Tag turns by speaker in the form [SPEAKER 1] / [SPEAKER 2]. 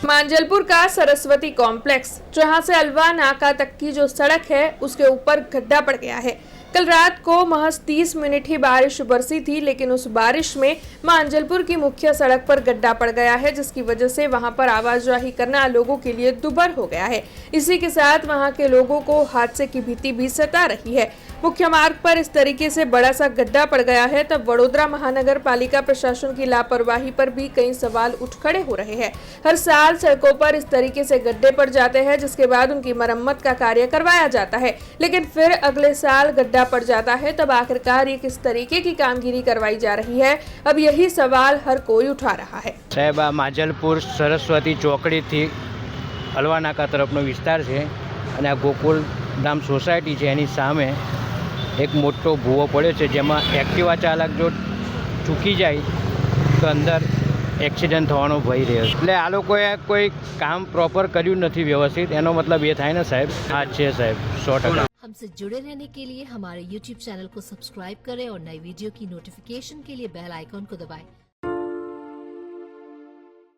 [SPEAKER 1] मांजलपुर का सरस्वती कॉम्प्लेक्स, जहां से अलवा नाका तक की जो सड़क है उसके ऊपर गड्ढा पड़ गया है। कल रात को महज 30 मिनट ही बारिश बरसी थी, लेकिन उस बारिश में मांजलपुर की मुख्य सड़क पर गड्ढा पड़ गया है, जिसकी वजह से वहां पर आवाजाही करना लोगों के लिए दुभर हो गया है। इसी के साथ वहां के लोगों को हादसे की भीति भी सता रही है। मुख्य मार्ग पर इस तरीके से बड़ा सा गड्ढा पड़ गया है, तब वडोदरा महानगर पालिका प्रशासन की लापरवाही पर भी कई सवाल उठ खड़े हो रहे हैं। हर साल सड़कों पर इस तरीके से गड्ढे पड़ जाते हैं, जिसके बाद उनकी मरम्मत का कार्य करवाया जाता है, लेकिन फिर अगले साल गड्ढा पड़ जाता है। तब आखिरकार ये किस तरीके की कामगिरी करवाई जा रही है, अब यही सवाल हर कोई उठा रहा है।
[SPEAKER 2] साहेब, आ माजलपुर सरस्वती ચોકડી થી અલવા નાકા તરફનો વિસ્તાર છે અને આ ગોકુલધામ સોસાયટી છે, એની સામે એક મોટો ભૂવો પડ્યો છે, જેમાં એક્ટિવા ચાલક જો ચૂકી જાય તો અંદર એક્સિડન્ટ થવાનો ભય રહ્યો છે। એટલે આ લોકોએ કોઈ કામ પ્રોપર કર્યું નથી વ્યવસ્થિત, એનો મતલબ એ થાય ને સાહેબ। આ છે સાહેબ 100%।
[SPEAKER 3] हमसे जुड़े रहने के लिए हमारे YouTube चैनल को सब्सक्राइब करें और नई वीडियो की नोटिफिकेशन के लिए बेल आइकॉन को दबाएं।